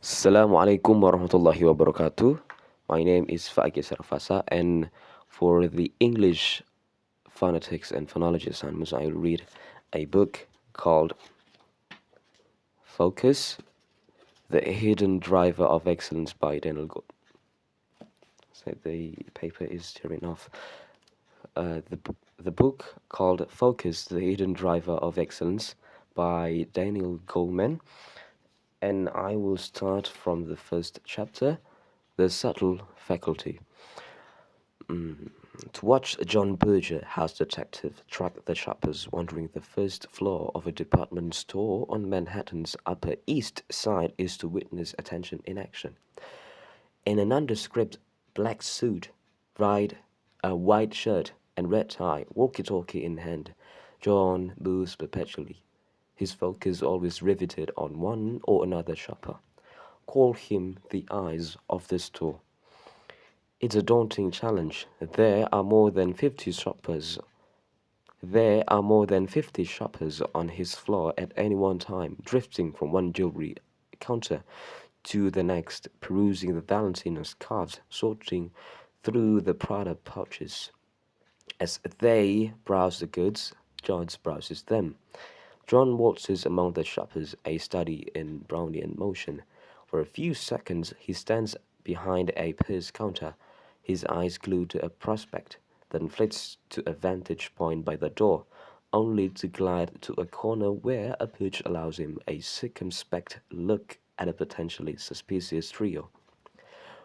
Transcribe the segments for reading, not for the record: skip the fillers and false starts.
Assalamualaikum warahmatullahi wabarakatuh. My name is Faiki Sarfasa, and for the English phonetics and phonology assignments, I will read a book called Focus, The Hidden Driver of Excellence by Daniel Gold. So the paper is tearing off. The book called Focus, The Hidden Driver of Excellence by Daniel Goleman, and I will start from the first chapter, The Subtle Faculty. To watch John Berger, house detective, track the shoppers wandering the first floor of a department store on Manhattan's Upper East Side is to witness attention in action. In a nondescript black suit, a white shirt, and red tie, walkie-talkie in hand, John moves perpetually, his focus always riveted on one or another shopper. Call him the eyes of the store. It's a daunting challenge. There are more than 50 shoppers on his floor at any one time, drifting from one jewelry counter to the next, perusing the Valentino scarves, sorting through the Prada pouches. As they browse the goods, John browses them. John waltzes among the shoppers, a study in Brownian motion. For a few seconds he stands behind a purse counter, his eyes glued to a prospect, then flits to a vantage point by the door, only to glide to a corner where a perch allows him a circumspect look at a potentially suspicious trio.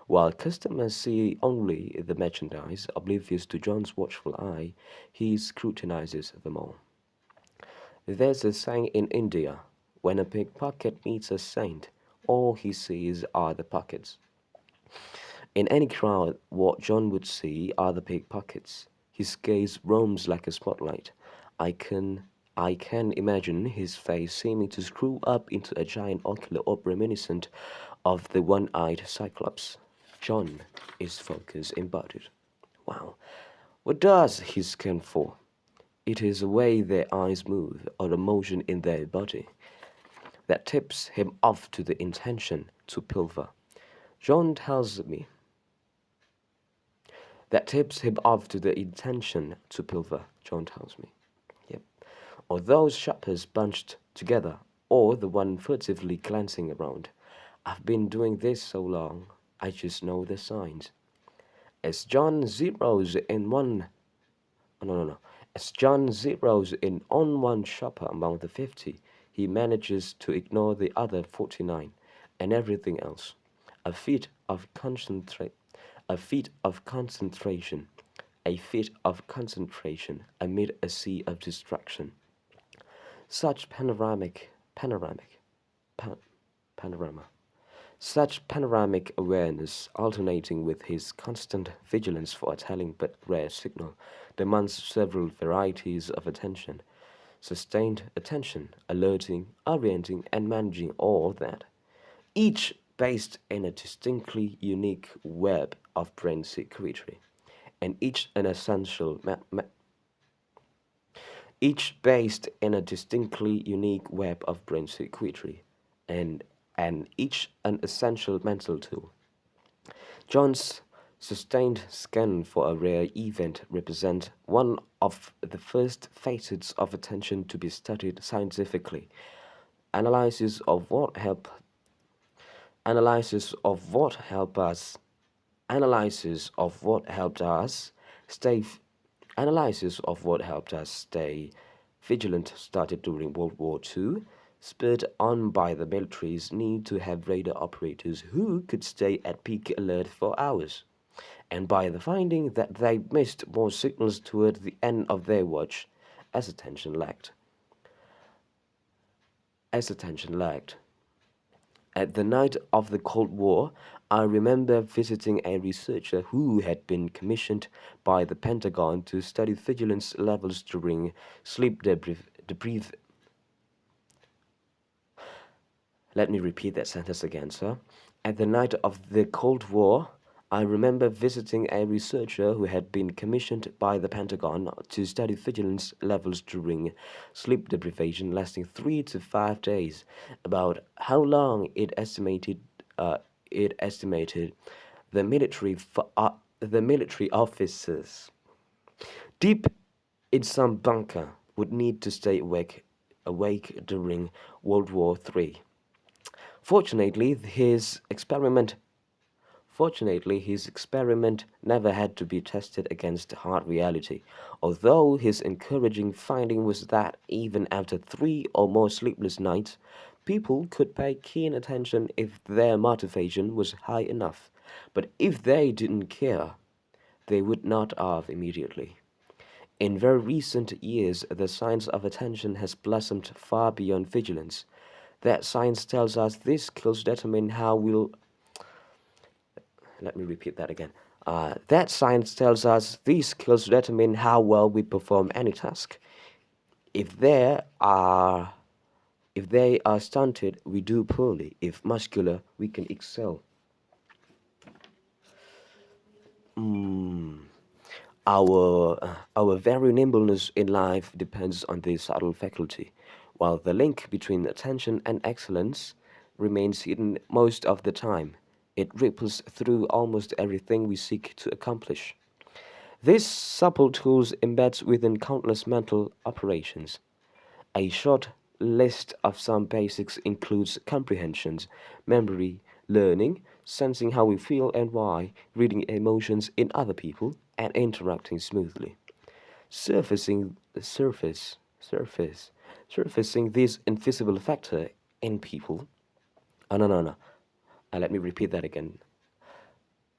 While customers see only the merchandise, oblivious to John's watchful eye, he scrutinizes them all. There's a saying in India, when a pickpocket meets a saint, all he sees are the pockets. In any crowd, what John would see are the pickpockets. His gaze roams like a spotlight. I can I can imagine his face seeming to screw up into a giant ocular orb reminiscent of the one-eyed Cyclops. John is focus embodied. Wow. What does he scan for? It is the way their eyes move or the motion in their body that tips him off to the intention to pilfer. John tells me that tips him off to the intention to pilfer, John tells me. Yep. Or those shoppers bunched together, or the one furtively glancing around. I've been doing this so long, I just know the signs. As John zeroes in one no, no, no. As John zeroes in on one shopper among the 50, he manages to ignore the other 49 and everything else. A feat of concentrate, a feat of concentration, a feat of concentration amid a sea of distraction. Such pa- panorama. Such panoramic awareness, alternating with his constant vigilance for a telling but rare signal, demands several varieties of attention. Sustained attention, alerting, orienting, and managing all that, each based in a distinctly unique web of brain circuitry, and each based in a distinctly unique web of brain circuitry, and each an essential mental tool. John's sustained scan for a rare event represents one of the first facets of attention to be studied scientifically. Analysis of what help analysis of what help us analysis of what helped us stay analysis of what helped us stay vigilant started during World War II, spurred on by the military's need to have radar operators who could stay at peak alert for hours, and by the finding that they missed more signals toward the end of their watch as attention lagged. As attention lagged. At the night of the Cold War, I remember visiting a researcher who had been commissioned by the Pentagon to study vigilance levels during sleep depriv. Let me repeat that sentence again, sir. At the night of the Cold War, I remember visiting a researcher who had been commissioned by the Pentagon to study vigilance levels during sleep deprivation lasting 3 to 5 days, about how long it estimated it estimated the military officers deep in some bunker would need to stay awake during World War III. Fortunately, his experiment Fortunately, his experiment never had to be tested against hard reality, although his encouraging finding was that even after 3 or more sleepless nights, people could pay keen attention if their motivation was high enough. But if they didn't care, they would not have immediately. In very recent years, the science of attention has blossomed far beyond vigilance. That science tells us these skills determine how we'll Let me repeat that again. That science tells us these skills determine how well we perform any task. If they are if they are stunted, we do poorly. If muscular, we can excel. Mm, our very nimbleness in life depends on this subtle faculty, while the link between attention and excellence remains hidden most of the time. It ripples through almost everything we seek to accomplish. This supple tools embeds within countless mental operations. A short list of some basics includes comprehensions, memory, learning, sensing how we feel and why, reading emotions in other people, and interacting smoothly. Surfacing the surfacing this invisible factor in people. Oh, no, no, no. Let me repeat that again.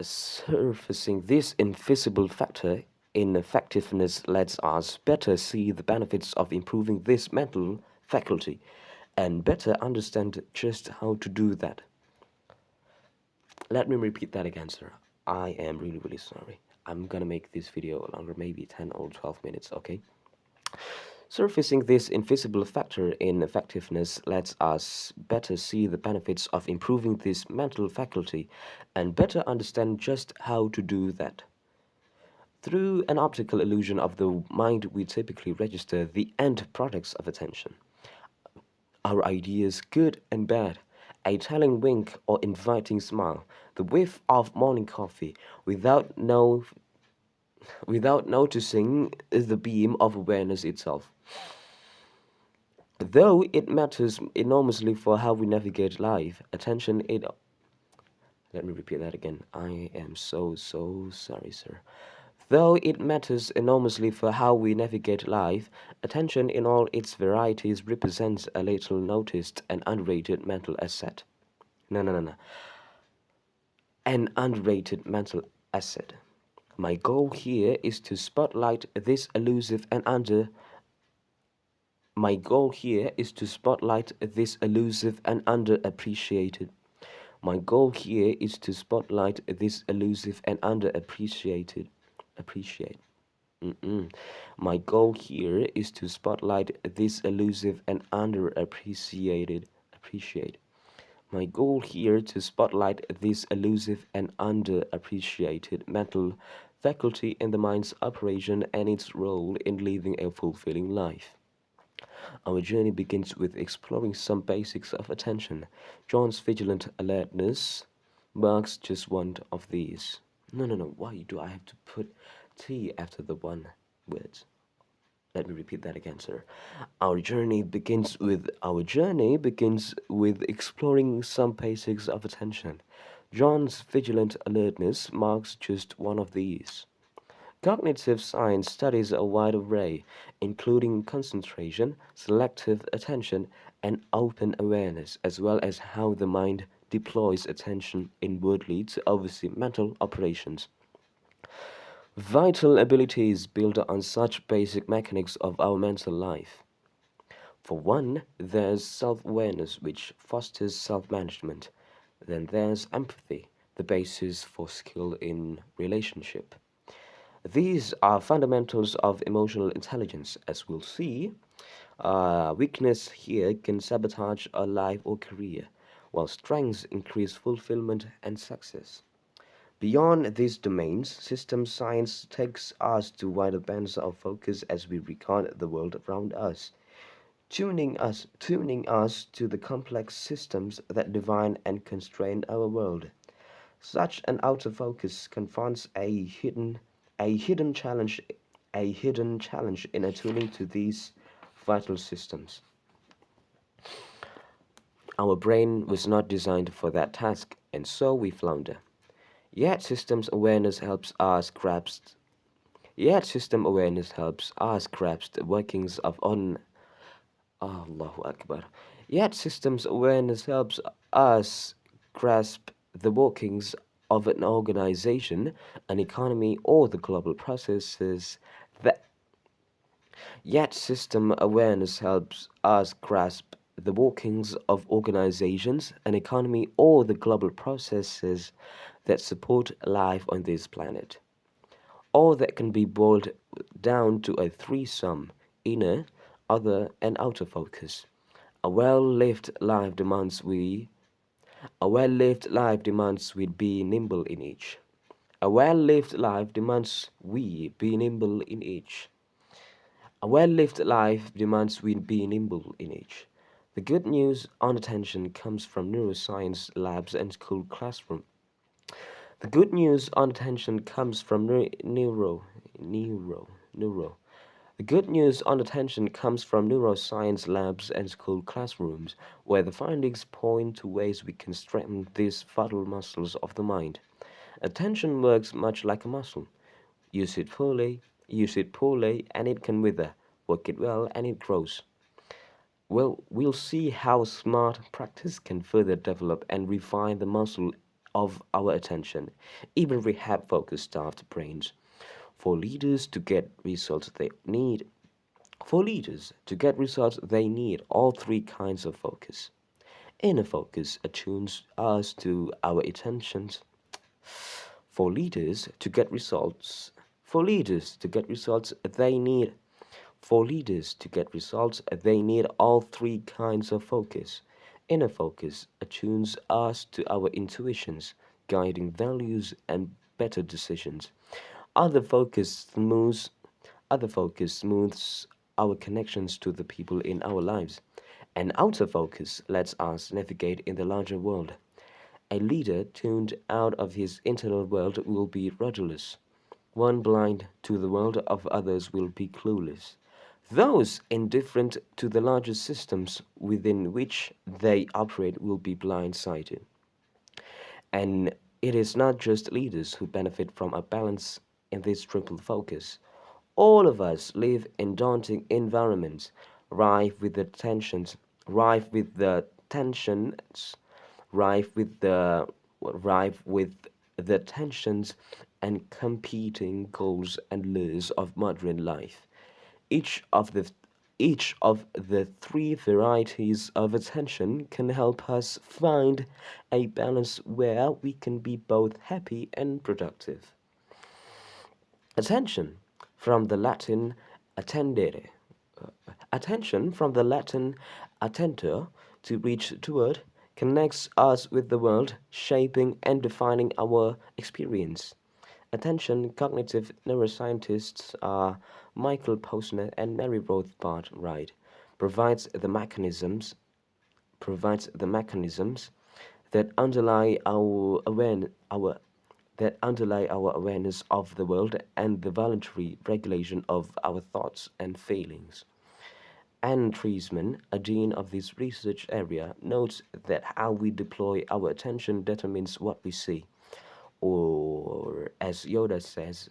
Surfacing this invisible factor in effectiveness lets us better see the benefits of improving this mental faculty and better understand just how to do that. Let me repeat that again, sir. I am really, really sorry. I'm gonna make this video longer, maybe 10 or 12 minutes, okay? Surfacing this invisible factor in effectiveness lets us better see the benefits of improving this mental faculty and better understand just how to do that. Through an optical illusion of the mind, we typically register the end products of attention. Our ideas, good and bad, a telling wink or inviting smile, the whiff of morning coffee, without noticing the beam of awareness itself. Though it matters enormously for how we navigate life, attention it let me repeat that again. I am so sorry, sir. Though it matters enormously for how we navigate life, attention in all its varieties represents a little noticed and underrated mental asset. No, no, no, no. An underrated mental asset. My goal here is to spotlight this elusive and under My goal here is to spotlight this elusive and underappreciated. My goal here is to spotlight this elusive and appreciate. My goal here is to spotlight this elusive and appreciate. My goal here to spotlight this elusive and underappreciated mental faculty in the mind's operation and its role in living a fulfilling life. Our journey begins with exploring some basics of attention. John's vigilant alertness marks just one of these. No, no, no. Why do I have to put T after the one words? Let me repeat that again, sir. Our journey begins with exploring some basics of attention. John's vigilant alertness marks just one of these. Cognitive science studies a wide array, including concentration, selective attention, and open awareness, as well as how the mind deploys attention inwardly to oversee mental operations. Vital abilities built on such basic mechanics of our mental life. For one, there's self awareness, which fosters self management. Then there's empathy, the basis for skill in relationship. These are fundamentals of emotional intelligence. As we'll see, weakness here can sabotage a life or career, while strengths increase fulfillment and success. Beyond these domains, system science takes us to wider bands of focus as we regard the world around us. tuning us to the complex systems that define and constrain our world. Such an autofocus confronts a hidden challenge a hidden challenge in attuning to these vital systems. Our brain was not designed for that task, and so we flounder. Yet systems awareness helps us grasp Yet system awareness helps us grasp the workings of on Allahu Akbar. Yet systems awareness helps us grasp the workings of an organization, an economy, or the global processes that Yet system awareness helps us grasp the workings of organizations, an economy, or the global processes that support life on this planet. All that can be boiled down to a threesome: inner, other, and outer focus. A well-lived life demands we a well-lived life demands we be nimble in each. A well-lived life demands we be nimble in each. A well-lived life demands we be nimble in each. The good news on attention comes from neuroscience labs and school classroom. The good news on attention comes from neuro. The good news on attention comes from neuroscience labs and school classrooms, where the findings point to ways we can strengthen these vital muscles of the mind. Attention works much like a muscle. Use it poorly, and it can wither. Work it well, and it grows. Well, we'll see how smart practice can further develop and refine the muscle of our attention, even rehab focused staffed brains. For leaders to get results they need, for leaders to get results they need all three kinds of focus. Inner focus attunes us to our attentions. For leaders to get results, for leaders to get results they need For leaders to get results, they need all three kinds of focus. Inner focus attunes us to our intuitions, guiding values and better decisions. Other focus smooths Other focus smooths our connections to the people in our lives. And outer focus lets us navigate in the larger world. A leader tuned out of his internal world will be rudderless. One blind to the world of others will be clueless. Those indifferent to the larger systems within which they operate will be blindsided. And it is not just leaders who benefit from a balance in this triple focus. All of us live in daunting environments, rife with the tensions, rife with the tensions, rife with the rife with the tensions and competing goals and lures of modern life. Each of the each of the three varieties of attention can help us find a balance where we can be both happy and productive. Attention from the Latin attendere. Attention from the Latin attenter, to reach toward, connects us with the world, shaping and defining our experience. Attention cognitive neuroscientists Michael Posner and Mary Rothbard Wright provides the mechanisms that underlie our awareness of the world and the voluntary regulation of our thoughts and feelings. Anne Treisman, a dean of this research area, notes that how we deploy our attention determines what we see, or as Yoda says,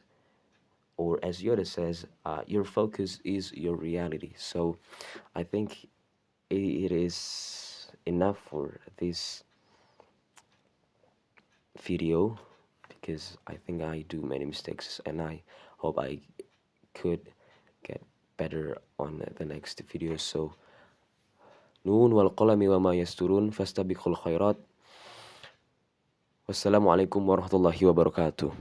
your focus is your reality. So I think it is enough for this video, because I think I do many mistakes, and I hope I could get better on the next video. So nun wal qalami wa ma yasturun fastabiqul khairat. Wassalamualaikum warahmatullahi wabarakatuh.